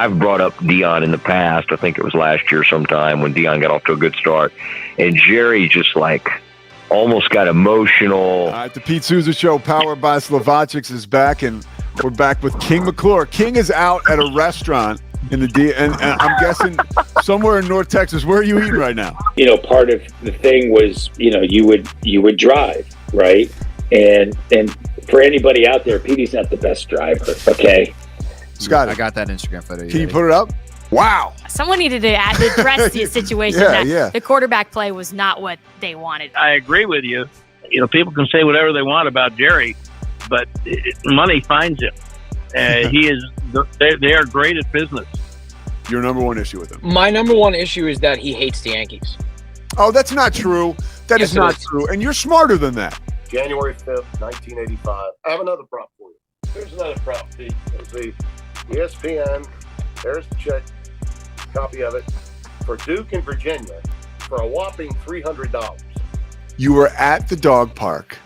I've brought up Dion in the past. I think it was last year sometime when Dion got off to a good start. And Jerry just like almost got emotional. All right, the Pete Sousa Show, powered by Slovacics, is back, and we're back with King McClure. King is out at a restaurant in the and I'm guessing somewhere in North Texas. Where are you eating right now? You know, part of the thing was, you know, you would drive, right? And for anybody out there, Petey's not the best driver, okay? Scott, I got that Instagram photo. Can you put it up? Wow. Someone needed to address the situation. Yeah. The quarterback play was not what they wanted. I agree with you. You know, people can say whatever they want about Jerry, but money finds him. They are great at business. Your number one issue with him? My number one issue is that he hates the Yankees. Oh, that's not true. That is not true. And you're smarter than that. January 5th, 1985. I have another prop for you. Here's another prop, Pete. Let's see. ESPN. There's the check. Copy of it. For Duke and Virginia for a whopping $300. You were at the dog park,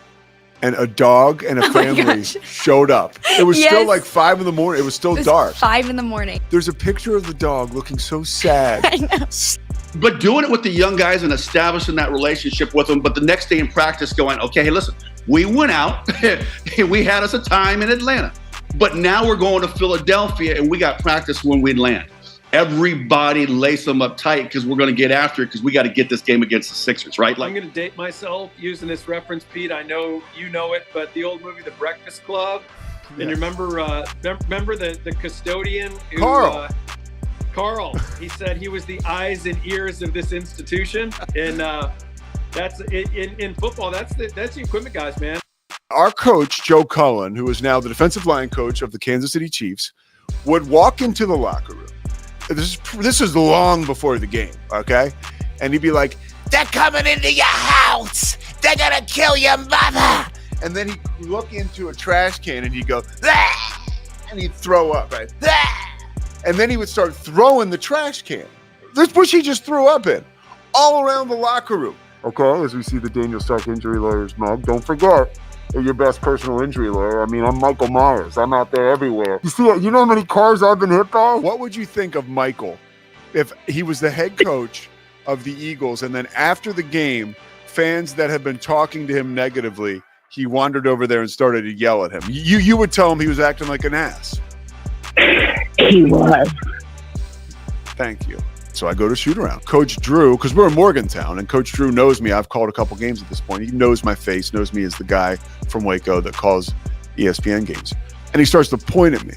and a dog and a family showed up. It was still like 5 in the morning. It was still dark. 5 in the morning. There's a picture of the dog looking so sad. I know. But doing it with the young guys and establishing that relationship with them, but the next day in practice going, okay, hey, listen, we went out. We had us a time in Atlanta. But now we're going to Philadelphia, and we got practice when we land. Everybody lace them up tight because we're going to get after it because we got to get this game against the Sixers, right? I'm going to date myself using this reference, Pete. I know you know it, but the old movie The Breakfast Club. Yes. And you remember the custodian? Who, Carl. He said he was the eyes and ears of this institution. And that's in football, that's the equipment guys, man. Our coach, Joe Cullen, who is now the defensive line coach of the Kansas City Chiefs, would walk into the locker room. This is long before the game, okay? And he'd be like, they're coming into your house. They're going to kill your mother. And then he'd look into a trash can and he'd go, ah! And he'd throw up, right? Ah! And then he would start throwing the trash can. This which he just threw up in, all around the locker room. Okay, as we see the Daniel Stark injury lawyer's mug, don't forget, you're your best personal injury lawyer. I mean, I'm Michael Myers. I'm out there everywhere. You know how many cars I've been hit by? What would you think of Michael if he was the head coach of the Eagles and then after the game, fans that had been talking to him negatively, he wandered over there and started to yell at him? You would tell him he was acting like an ass. He was. Thank you. So I go to shoot around. Coach Drew, because we're in Morgantown, and Coach Drew knows me. I've called a couple games at this point. He knows my face, knows me as the guy from Waco that calls ESPN games. And he starts to point at me.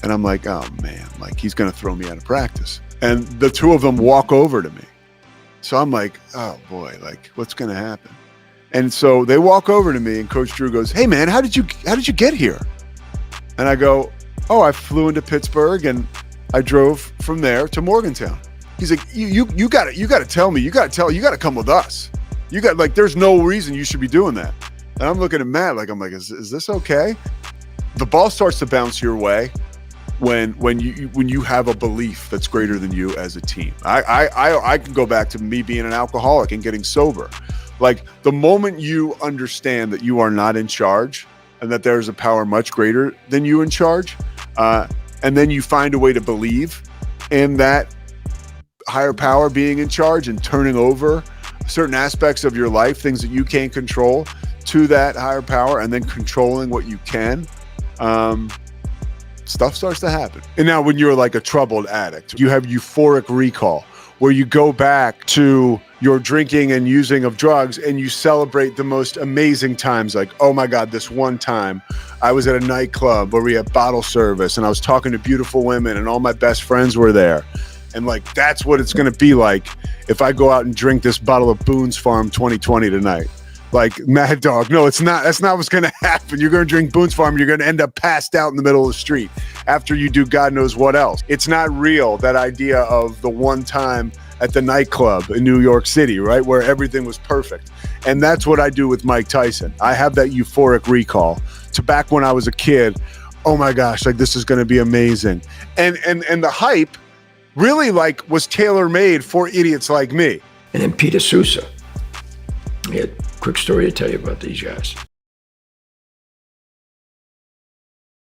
And I'm like, oh, man, like he's going to throw me out of practice. And the two of them walk over to me. So I'm like, oh, boy, like what's going to happen? And so they walk over to me, and Coach Drew goes, hey, man, how did you get here? And I go, oh, I flew into Pittsburgh, and I drove from there to Morgantown. He's like, you got to tell me. You got to come with us. There's no reason you should be doing that. And I'm looking at Matt I'm like, is this okay? The ball starts to bounce your way when you have a belief that's greater than you as a team. I can go back to me being an alcoholic and getting sober. Like the moment you understand that you are not in charge and that there's a power much greater than you in charge, and then you find a way to believe in that higher power being in charge and turning over certain aspects of your life, things that you can't control, to that higher power, and then controlling what you can, stuff starts to happen. And now when you're like a troubled addict, you have euphoric recall where you go back to your drinking and using of drugs and you celebrate the most amazing times. Like, oh my God, this one time I was at a nightclub where we had bottle service and I was talking to beautiful women and all my best friends were there. And like, that's what it's going to be like if I go out and drink this bottle of Boone's Farm 2020 tonight. Like, Mad Dog, no, it's not. That's not what's going to happen. You're going to drink Boone's Farm. You're going to end up passed out in the middle of the street after you do God knows what else. It's not real, that idea of the one time at the nightclub in New York City, right, where everything was perfect. And that's what I do with Mike Tyson. I have that euphoric recall to back when I was a kid. Oh my gosh, like this is going to be amazing. And the hype really like was tailor-made for idiots like me. And then Peter Sousa. He had a quick story to tell you about these guys.